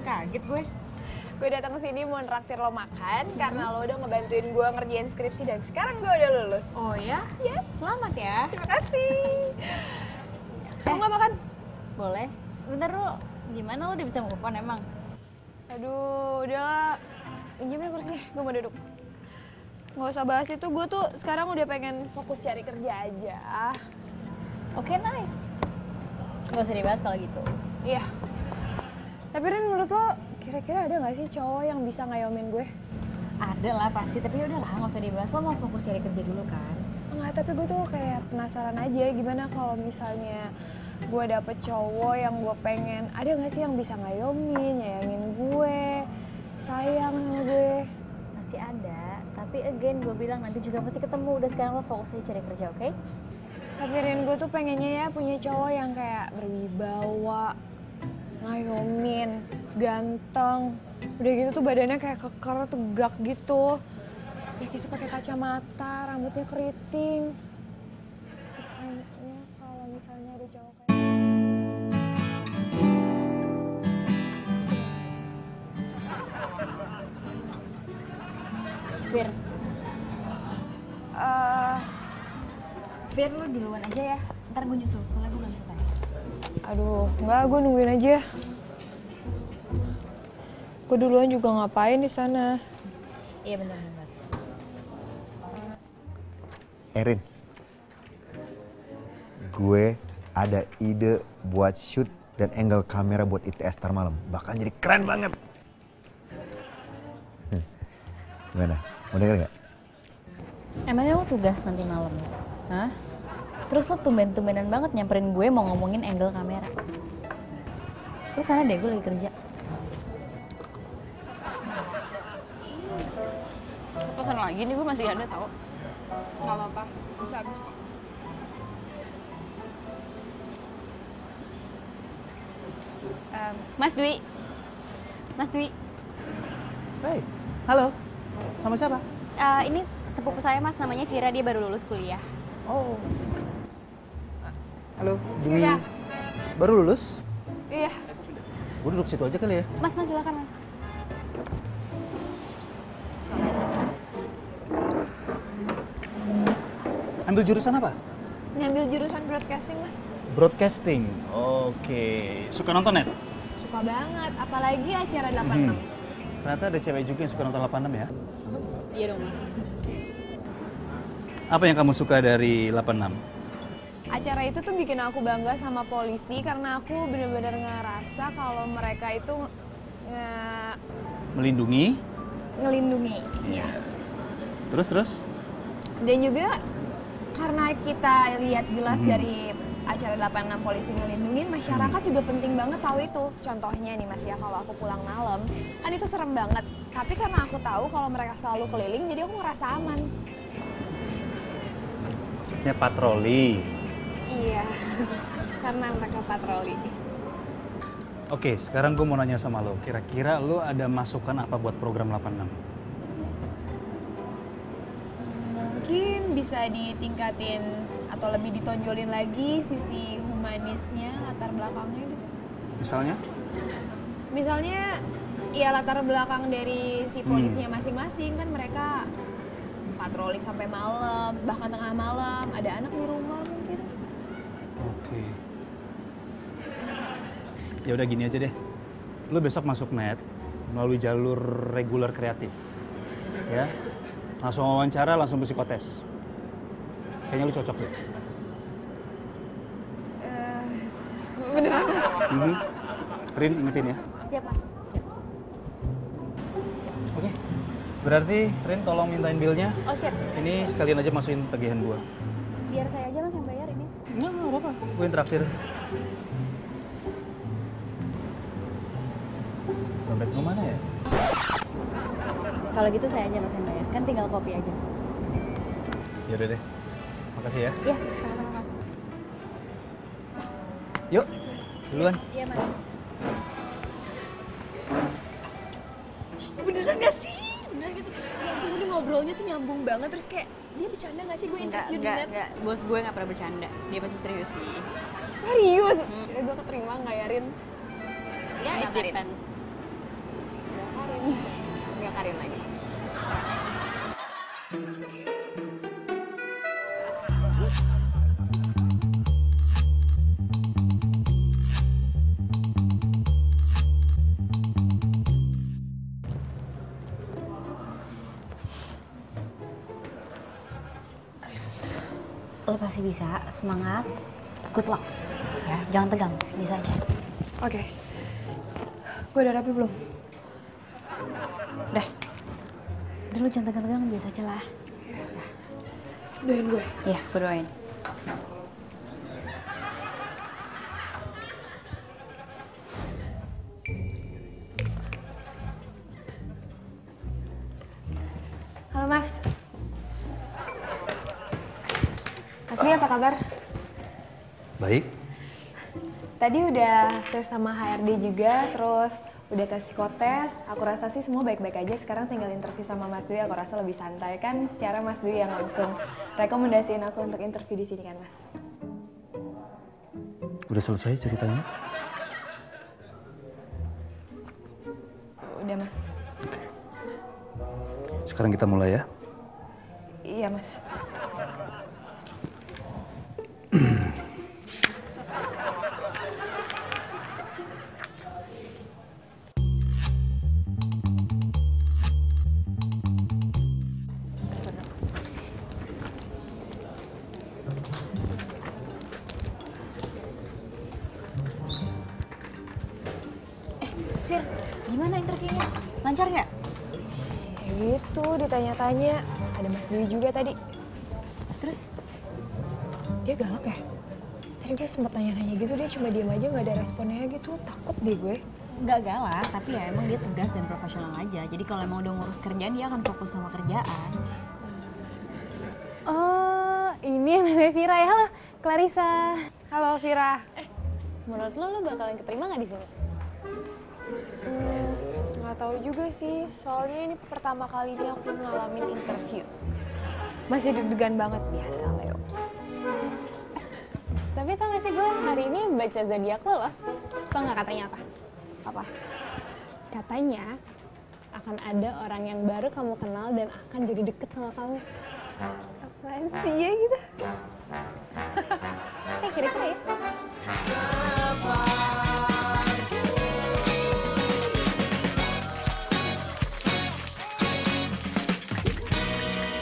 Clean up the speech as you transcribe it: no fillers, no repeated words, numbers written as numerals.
Kaget gue. Gue datang ke sini mau nraktir lo makan karena lo udah ngebantuin gue ngerjain skripsi dan sekarang gue udah lulus. Oh ya? Ya. Selamat ya. Terima kasih. Mau nggak makan? Boleh. Sebentar lo, gimana lo udah bisa move on emang? Aduh, udahlah. Pinjamnya kursinya, gue mau duduk. Nggak usah bahas itu, gue tuh sekarang udah pengen fokus cari kerja aja. Oke, nice. Gak usah dibahas kalau gitu. Iya. Tapi Rin, menurut lo kira-kira ada nggak sih cowok yang bisa ngayomin gue? Ada lah pasti, tapi udahlah nggak usah dibahas. Lo mau fokus cari kerja dulu kan? Enggak, tapi gue tuh kayak penasaran aja gimana kalau misalnya gue dapet cowok yang gue pengen, ada nggak sih yang bisa ngayomin, nyayangin gue, sayang sama gue? Pasti ada, tapi again gue bilang nanti juga pasti ketemu. Udah sekarang lo fokus aja cari kerja, oke? Tapi Rin, gue tuh pengennya ya punya cowok yang kayak berwibawa, ngayomin, ganteng. Udah gitu tuh badannya kayak keker, tegak gitu. Udah gitu pakai kacamata, rambutnya keriting. Kayaknya kalau misalnya ada cowok kayak Fir. Fir, lo duluan aja ya. Ntar gue nyusul, soalnya gue belum selesai. aduh, enggak, gue nungguin aja. Gue duluan juga ngapain di sana? Iya benar-benar. Erin, gue ada ide buat shoot dan angle kamera buat ITS ntar malam. Bakal jadi keren banget. Gimana? Mau denger nggak? Emangnya lo tugas nanti malam? Hah? Terus lo tumben-tumbenan banget nyamperin gue mau ngomongin angle kamera. Lo sana deh, gue lagi kerja. Pesan lagi nih, gue masih ada tau. Gak apa-apa, bisa habis kok. Mas Dwi. Mas Dwi. Hey, halo. Sama siapa? Ini sepupu saya mas, namanya Vira, dia baru lulus kuliah. Oh. Halo, Dwi. Vira. Baru lulus? Iya. Gue duduk situ aja kali ya. Mas silakan mas. Ambil jurusan apa? Ngambil jurusan broadcasting, Mas. Broadcasting. Oke. Suka nonton net? Suka banget, apalagi acara 86. Ternyata ada cewek juga yang suka nonton 86 ya? Iya dong mas. Apa yang kamu suka dari 86? Acara itu tuh bikin aku bangga sama polisi karena aku benar-benar ngerasa kalau mereka itu Melindungi? ngelindungi. Iya. Terus? Dan juga karena kita lihat jelas dari acara 86 polisi ngelindungin, masyarakat juga penting banget tahu itu. Contohnya nih Mas ya, kalau aku pulang malam, kan itu serem banget. Tapi karena aku tahu kalau mereka selalu keliling, jadi aku ngerasa aman. Maksudnya patroli. Iya, karena mereka patroli. Oke, sekarang gue mau nanya sama lo. Kira-kira lo ada masukan apa buat program 86? Mungkin bisa ditingkatin atau lebih ditonjolin lagi sisi humanisnya, latar belakangnya gitu. Misalnya? Misalnya, ya latar belakang dari si polisinya masing-masing, kan mereka patroli sampai malam, bahkan tengah malam, ada anak di rumah mungkin. Oke. Ya udah gini aja deh. Lu besok masuk net melalui jalur reguler kreatif. Ya. Langsung wawancara, langsung psikotes. Kayaknya lu cocok deh. Beneran Mas? Rin, ingetin ya. Siap mas. Oke. Berarti Rin tolong mintain billnya. Oh siap. Ini sekalian aja masukin tagihan gua. Biar saya aja mas yang bayar ini. Nggak apa-apa. Gue yang traktir. Dompet gue mana ya? Kalau gitu saya aja mas yang bayar. Kan tinggal kopi aja. Yaudah deh. Makasih ya. Iya, sama-sama mas. Yuk, duluan. Iya mas. Beneran gak sih? Beneran gak sih? Ya ampun, ini ngobrolnya tuh nyambung banget, terus kayak dia bercanda gak sih gue interview di net? Enggak. Bos gue nggak pernah bercanda. Dia pasti serius sih. Serius? Kira gue keterima gak ya Rin? Ya, it depends. Arin lagi. Lo pasti bisa, semangat, good luck. Ya, jangan tegang, bisa aja. Oke. Gue udah rapi belum? Udah. Udah lo jangan tegang-tegang, biasa aja lah. Doain gue. Iya, gue doain. Halo Mas. Mas Dwi apa kabar? Baik. Tadi udah tes sama HRD juga, terus udah tes psikotes. Aku rasa sih semua baik-baik aja. Sekarang tinggal interview sama Mas Dwi, aku rasa lebih santai kan. Secara Mas Dwi yang langsung rekomendasiin aku untuk interview di sini kan Mas. Udah selesai ceritanya? Udah Mas. Sekarang kita mulai ya. Iya Mas. Fir, gimana interviewnya? Lancar nggak? Ya gitu, ditanya-tanya. Ada Mas Dwi juga tadi. Terus? Dia galak ya? Tadi gue sempet nanya-nanya gitu, dia cuma diem aja gak ada responnya gitu. Takut deh gue. Nggak galak, tapi ya emang dia tegas dan profesional aja. Jadi kalau emang udah ngurus kerjaan, dia akan fokus sama kerjaan. Oh, ini yang namanya Vira ya. Halo, Clarissa. Halo Vira. Menurut lo bakalan keterima nggak di sini? Nggak tahu juga sih, soalnya ini pertama kalinya aku ngalamin interview. Masih deg-degan banget, biasa Leo. Tapi tau gak sih gue hari ini baca zodiak lo loh. Tau nggak katanya apa? Apa? Katanya akan ada orang yang baru kamu kenal dan akan jadi deket sama kamu. Apaan sih ya gitu? Kira-kira ya?